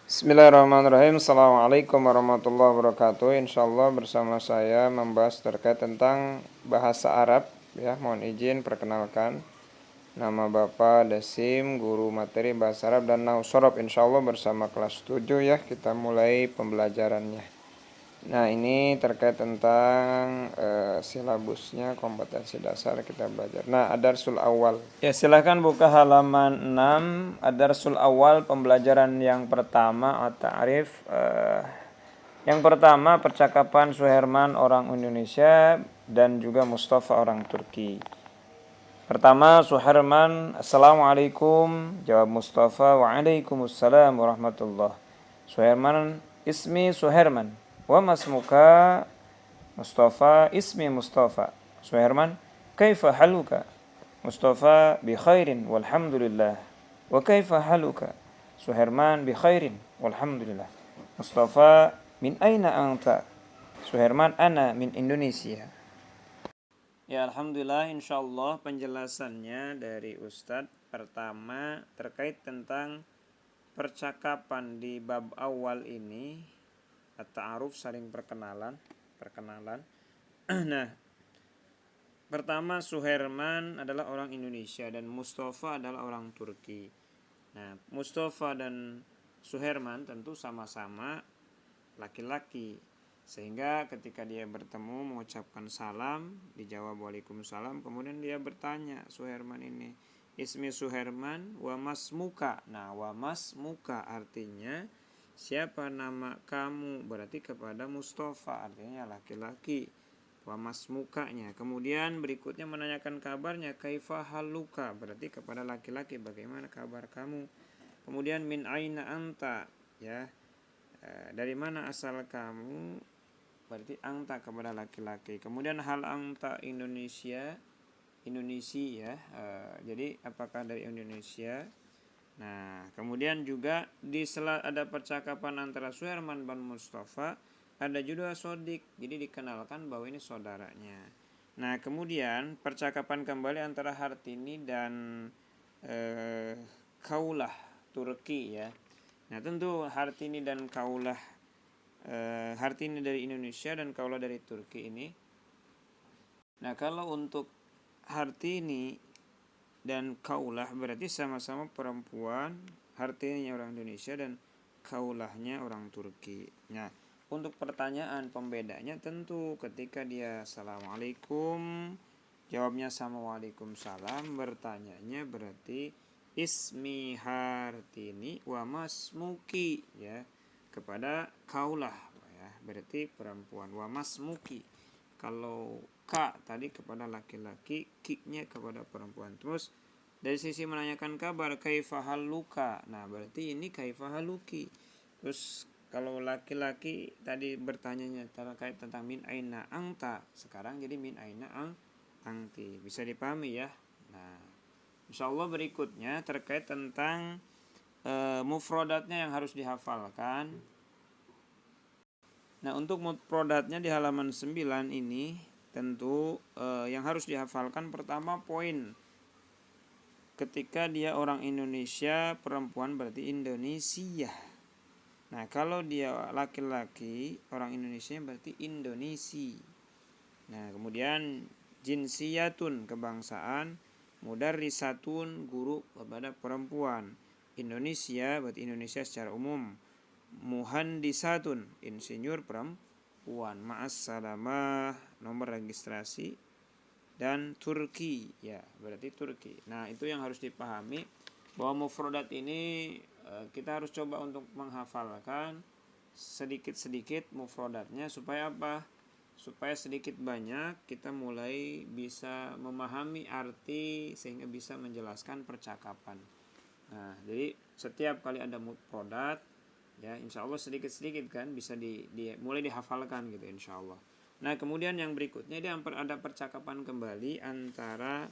Bismillahirrahmanirrahim. Assalamualaikum warahmatullahi wabarakatuh. Insyaallah bersama saya membahas terkait tentang bahasa Arab. Ya, mohon izin perkenalkan. Nama Bapak Dasim, guru materi bahasa Arab dan Nahwu Shorof. Insyaallah bersama kelas 7 ya, kita mulai pembelajarannya. Nah, ini terkait tentang silabusnya, kompetensi dasar kita belajar. Nah, Ad-Darsul Awal. Ya, silahkan buka halaman 6. Ad-Darsul Awal, pembelajaran yang pertama, At-Ta'rif. Yang pertama, percakapan Suherman orang Indonesia dan juga Mustafa orang Turki. Pertama, Suherman, Assalamualaikum. Jawab Mustafa, Waalaikumsalam warahmatullah. Suherman, Ismi Suherman. Wa masmuka? Mustafa, Ismi Mustafa. Suherman, Kaifa haluka? Mustafa, bi khairin walhamdulillah. Wa kaifa haluka? Suherman, bi khairin walhamdulillah. Mustafa, min aina anta? Suherman, ana min Indonesia. Ya, alhamdulillah, insyaallah penjelasannya dari Ustadz. Pertama, terkait tentang percakapan di bab awal ini, at-ta'aruf, saling perkenalan. Nah, pertama, Suherman adalah orang Indonesia dan Mustafa adalah orang Turki. Nah, Mustafa dan Suherman tentu sama-sama laki-laki, sehingga ketika dia bertemu mengucapkan salam, dijawab Waalaikumsalam, kemudian dia bertanya, Suherman ini, Ismi Suherman wa masmuka. Nah, wa masmuka artinya siapa nama kamu, berarti kepada Mustafa, artinya laki-laki. Wa masmukanya. Kemudian berikutnya menanyakan kabarnya, kaifa haluka, berarti kepada laki-laki, bagaimana kabar kamu. Kemudian min aina anta, ya, dari mana asal kamu, berarti anta kepada laki-laki. Kemudian hal anta Indonesia, ya, jadi apakah dari Indonesia. Nah, kemudian juga di sela ada percakapan antara Suherman dan Mustafa, ada juga sodik, jadi dikenalkan bahwa ini saudaranya. Nah, kemudian percakapan kembali antara Hartini dan Kaulah Turki, ya. Nah, tentu Hartini dan Kaulah, Hartini dari Indonesia dan Kaulah dari Turki ini. Nah, kalau untuk Hartini dan Kaulah berarti sama-sama perempuan, Hartininya orang Indonesia dan Kaulahnya orang Turki. Nah, untuk pertanyaan pembedanya tentu ketika dia Assalamualaikum, jawabnya sama Waalaikumsalam, bertanyanya berarti Ismi Hartini wa masmuki, ya, kepada Kaulah, ya, berarti perempuan, wa masmuki. Kalau ka tadi kepada laki-laki, ki-nya kepada perempuan. Terus dari sisi menanyakan kabar, kaifa haluka. Nah, berarti ini kaifa haluki. Terus kalau laki-laki tadi bertanyanya terkait tentang min aina anta, sekarang jadi min aina angti. Bisa dipahami ya. Nah, insyaallah berikutnya terkait tentang mufradatnya yang harus dihafalkan. Nah, untuk mufradatnya di halaman 9 ini tentu yang harus dihafalkan pertama poin. Ketika dia orang Indonesia, perempuan berarti Indonesia. Nah, kalau dia laki-laki, orang Indonesia berarti Indonesi. Nah, kemudian jinsiyatun, kebangsaan, mudarrisatun, guru kepada perempuan. Indonesia berarti Indonesia secara umum. Muhandisatun, insinyur perempuan. Ma'as salamah, nomor registrasi. Dan Turki, ya, berarti Turki. Nah, itu yang harus dipahami, bahwa mufradat ini kita harus coba untuk menghafalkan sedikit-sedikit mufradatnya, supaya apa? Supaya sedikit banyak kita mulai bisa memahami arti sehingga bisa menjelaskan percakapan. Nah, jadi setiap kali ada mufradat, ya, insya Allah sedikit-sedikit kan bisa mulai dihafalkan gitu, insya Allah. Nah, kemudian yang berikutnya dia ada percakapan kembali antara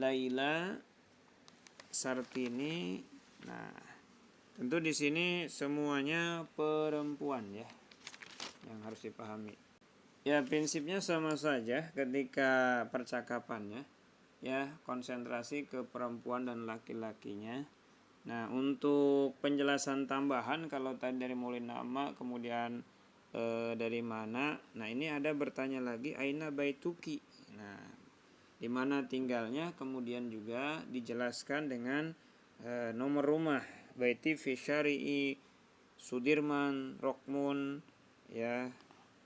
Laila Sartini. Nah, tentu di sini semuanya perempuan, ya, yang harus dipahami. Ya, prinsipnya sama saja ketika percakapannya, ya, konsentrasi ke perempuan dan laki-lakinya. Nah, untuk penjelasan tambahan kalau tadi dari mulai nama kemudian dari mana. Nah, ini ada bertanya lagi aina baituki. Nah, di mana tinggalnya, kemudian juga dijelaskan dengan nomor rumah. Baiti fi syari'i Sudirman Rokmun ya.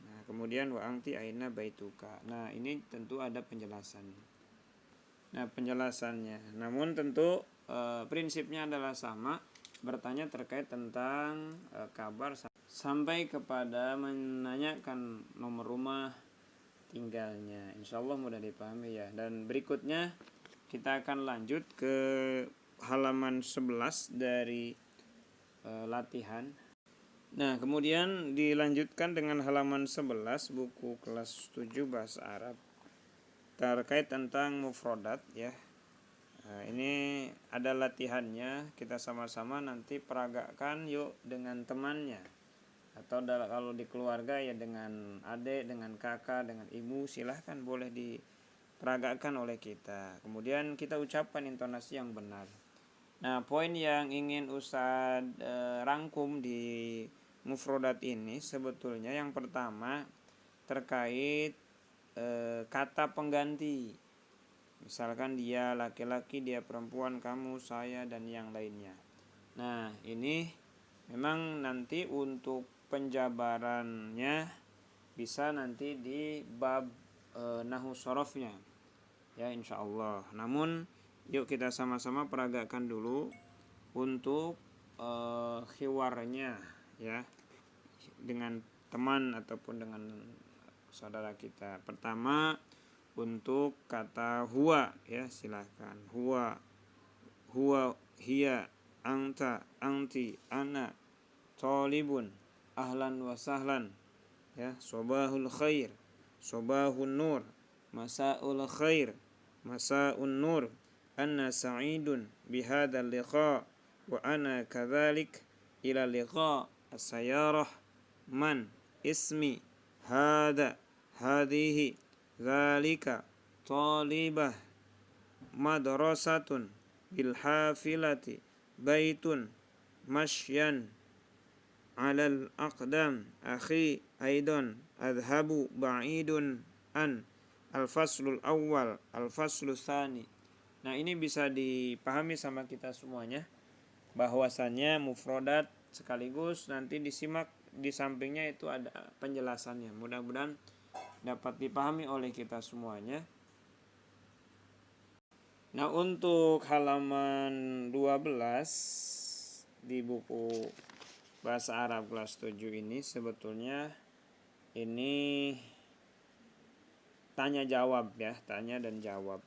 Nah, kemudian wa angti aina baituka. Nah, ini tentu ada penjelasan. Nah, penjelasannya. Namun tentu prinsipnya adalah sama, bertanya terkait tentang kabar sampai kepada menanyakan nomor rumah tinggalnya. Insya Allah mudah dipahami ya. Dan berikutnya kita akan lanjut ke halaman 11 dari latihan. Nah, kemudian dilanjutkan dengan halaman 11 buku kelas 7 bahasa Arab terkait tentang mufrodat ya. Nah, ini ada latihannya, kita sama-sama nanti peragakan yuk dengan temannya. Atau kalau di keluarga ya dengan adik, dengan kakak, dengan ibu, silahkan boleh diperagakan oleh kita. Kemudian kita ucapkan intonasi yang benar. Nah, poin yang ingin Ustadz rangkum di mufrodat ini sebetulnya yang pertama terkait kata pengganti. Misalkan dia laki-laki, dia perempuan, kamu, saya, dan yang lainnya. Nah, ini memang nanti untuk penjabarannya bisa nanti di bab nahu sorofnya ya insya Allah. Namun yuk kita sama-sama peragakan dulu untuk khiwarnya ya dengan teman ataupun dengan saudara kita. Pertama untuk kata huwa ya, silahkan huwa, hiya, anta, anti, ana, talibun, ahlan wa sahlan ya, sobahul khair, sobahun nur, masaul khair, masaun nur, anna sa'idun bihadal liqa wa ana kadzalik ila liqa as-sayarah man ismi hada hadihi dzalika talibah madrasatun bil hafilati baitun masyan alal aqdam akhi aidan adhabu ba'idun an al-faslul awal al-faslul tsani. Nah, ini bisa dipahami sama kita semuanya bahwasannya mufrodat sekaligus nanti disimak di sampingnya itu ada penjelasannya. Mudah-mudahan dapat dipahami oleh kita semuanya. Nah, untuk halaman 12 di buku bahasa Arab kelas 7 ini sebetulnya ini tanya jawab ya, tanya dan jawab.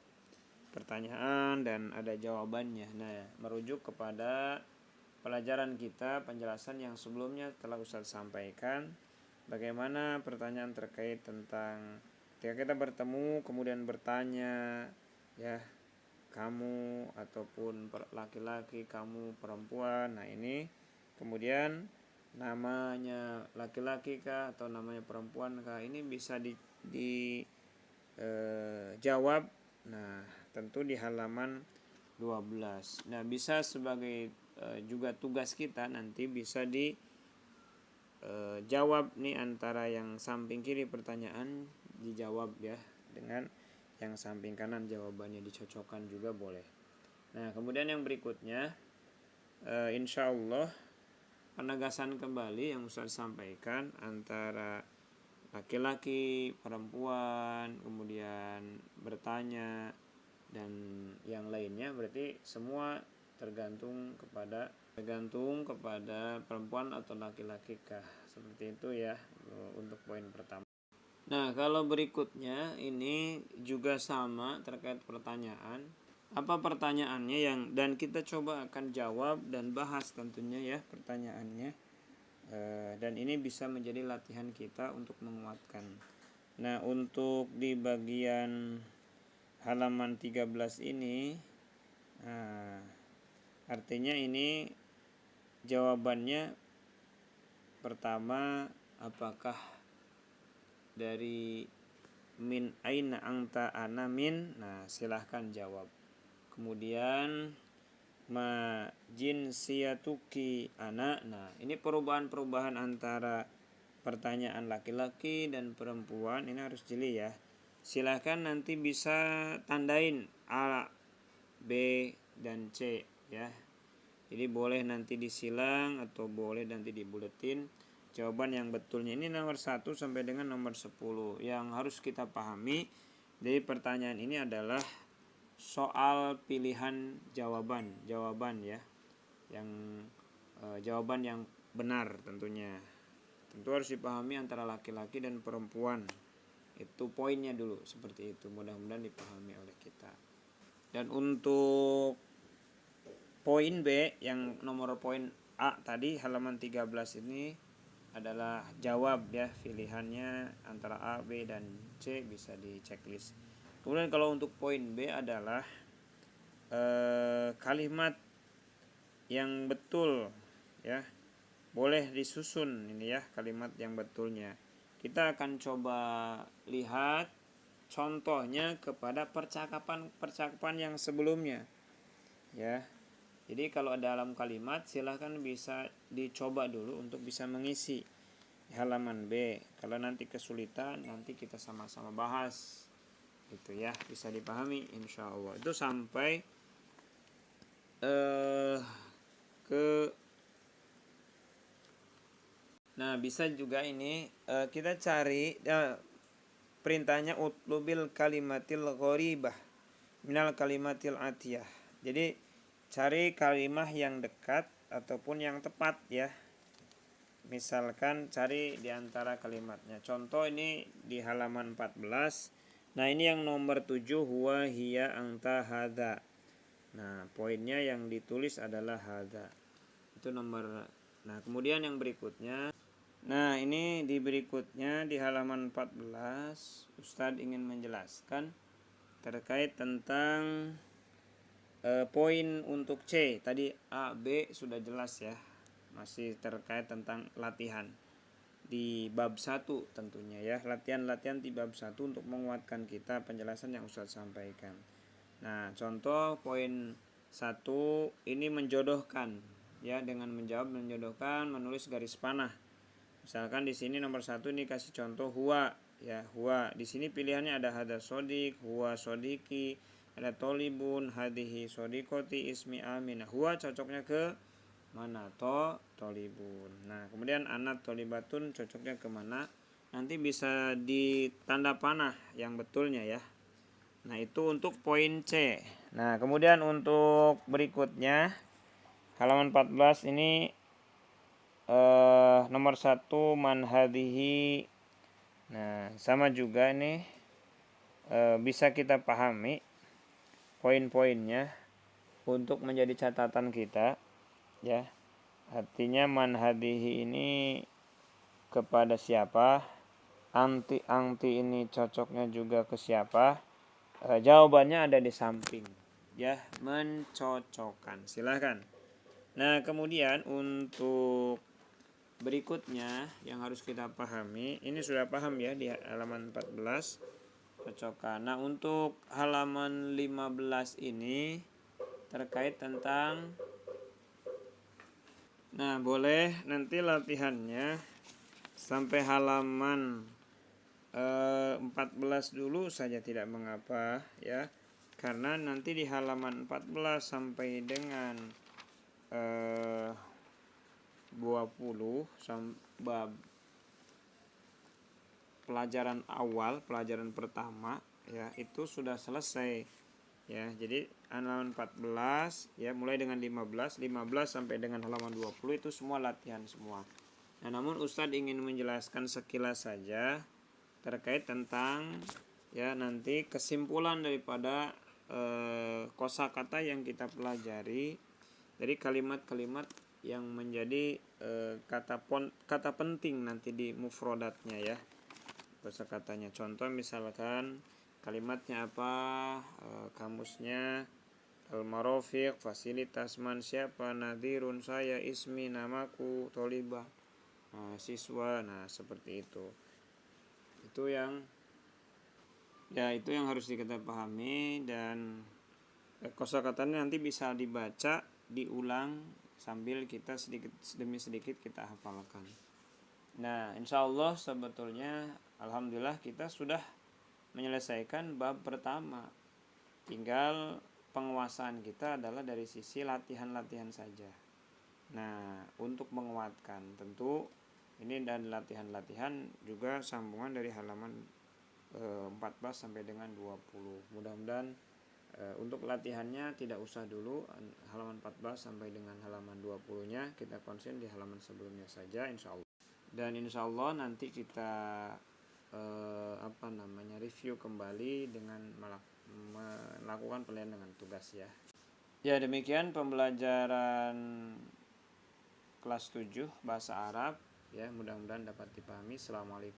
Pertanyaan dan ada jawabannya. Nah, merujuk kepada pelajaran kita, penjelasan yang sebelumnya telah Ustaz sampaikan. Bagaimana pertanyaan terkait tentang ketika kita bertemu kemudian bertanya ya, kamu ataupun laki-laki, kamu perempuan. Nah, ini kemudian namanya laki-laki kah atau namanya perempuan kah, ini bisa jawab. Nah, tentu di halaman 12. Nah, bisa sebagai juga tugas kita nanti bisa jawab nih antara yang samping kiri pertanyaan dijawab ya, dengan yang samping kanan jawabannya dicocokkan juga boleh. Nah, kemudian yang berikutnya insya Allah penegasan kembali yang Ustaz sampaikan antara laki-laki, perempuan, kemudian bertanya dan yang lainnya, berarti semua tergantung kepada perempuan atau laki-laki kah, seperti itu ya untuk poin pertama. Nah, kalau berikutnya ini juga sama terkait pertanyaan. Apa pertanyaannya yang dan kita coba akan jawab dan bahas tentunya ya pertanyaannya. Dan ini bisa menjadi latihan kita untuk menguatkan. Nah, untuk di bagian halaman 13 ini artinya ini jawabannya pertama apakah dari min aina anta ana min. Nah, silahkan jawab. Kemudian ma jinsiyatuki anak. Nah, ini perubahan-perubahan antara pertanyaan laki-laki dan perempuan ini harus jeli ya. Silahkan nanti bisa tandain A, B, dan C ya. Jadi boleh nanti disilang atau boleh nanti dibuletin jawaban yang betulnya. Ini nomor 1 sampai dengan nomor 10. Yang harus kita pahami dari pertanyaan ini adalah soal pilihan jawaban ya. Yang jawaban yang benar tentunya. Tentu harus dipahami antara laki-laki dan perempuan. Itu poinnya dulu seperti itu. Mudah-mudahan dipahami oleh kita. Dan untuk poin B yang nomor poin A tadi halaman 13 ini adalah jawab ya, pilihannya antara A, B, dan C bisa di checklist. Kemudian kalau untuk poin B adalah kalimat yang betul ya. Boleh disusun ini ya kalimat yang betulnya. Kita akan coba lihat contohnya kepada percakapan yang sebelumnya ya. Jadi kalau dalam kalimat silahkan bisa dicoba dulu untuk bisa mengisi di halaman B. Kalau nanti kesulitan nanti kita sama-sama bahas gitu ya, bisa dipahami insya Allah. Itu sampai nah bisa juga ini kita cari perintahnya utlubil kalimatil gharibah minal kalimatil atiyah. Jadi cari kalimat yang dekat ataupun yang tepat ya. Misalkan cari di antara kalimatnya. Contoh ini di halaman 14. Nah, ini yang nomor 7 huwa hiya anta hadza. Nah, poinnya yang ditulis adalah hadza. Itu nomor. Nah, kemudian yang berikutnya. Nah, ini di berikutnya di halaman 14 Ustadz ingin menjelaskan terkait tentang poin untuk C. Tadi A, B sudah jelas ya. Masih terkait tentang latihan di bab 1 tentunya ya. Latihan-latihan di bab 1 untuk menguatkan kita penjelasan yang Ustaz sampaikan. Nah, contoh poin 1 ini menjodohkan ya, dengan menjawab menjodohkan menulis garis panah. Misalkan di sini nomor 1 ini kasih contoh huwa ya, huwa. Di sini pilihannya ada hada sodik, huwa sodiki, ada tolibun, hadihi sodikoti, ismi amin. Huwa cocoknya ke mana? Tolibun. Nah, kemudian anak tolibatun cocoknya ke mana? Nanti bisa ditanda panah yang betulnya ya. Nah, itu untuk poin C. Nah, kemudian untuk berikutnya halaman 14 ini nomor 1 man hadihi. Nah, sama juga ini bisa kita pahami poin-poinnya untuk menjadi catatan kita ya. Artinya man hadihi ini kepada siapa, anti ini cocoknya juga ke siapa. Jawabannya ada di samping ya, mencocokkan. Silahkan. Nah, kemudian untuk berikutnya yang harus kita pahami, ini sudah paham ya di halaman 14 cocokkan. Nah, untuk halaman 15 ini terkait tentang, nah boleh nanti latihannya sampai halaman 14 dulu saja tidak mengapa ya. Karena nanti di halaman 14 sampai dengan 20 bab pelajaran awal, pelajaran pertama ya, itu sudah selesai ya. Jadi halaman 14 ya, mulai dengan 15 sampai dengan halaman 20 itu semua latihan semua. Nah, namun Ustadz ingin menjelaskan sekilas saja terkait tentang ya nanti kesimpulan daripada kosakata yang kita pelajari dari kalimat-kalimat yang menjadi kata penting nanti di mufrodatnya ya, kosakatanya. Contoh misalkan kalimatnya apa, kamusnya al-marofiq, fasilitas, man siapa, nadirun saya, ismi namaku, tolibah, siswa. Nah, seperti itu. Itu yang harus kita pahami. Dan kosakatanya nanti bisa dibaca diulang sambil kita sedikit demi sedikit kita hafalkan. Nah, insya Allah sebetulnya alhamdulillah kita sudah menyelesaikan bab pertama. Tinggal penguasaan kita adalah dari sisi latihan-latihan saja. Nah, untuk menguatkan tentu ini dan latihan-latihan juga sambungan dari halaman 14 sampai dengan 20. Mudah-mudahan untuk latihannya tidak usah dulu halaman 14 sampai dengan halaman 20-nya, kita konsen di halaman sebelumnya saja insya Allah. Dan insya Allah nanti kita review kembali dengan melakukan penilaian dengan tugas ya. Ya, demikian pembelajaran kelas 7 bahasa Arab ya, mudah-mudahan dapat dipahami. Assalamualaikum.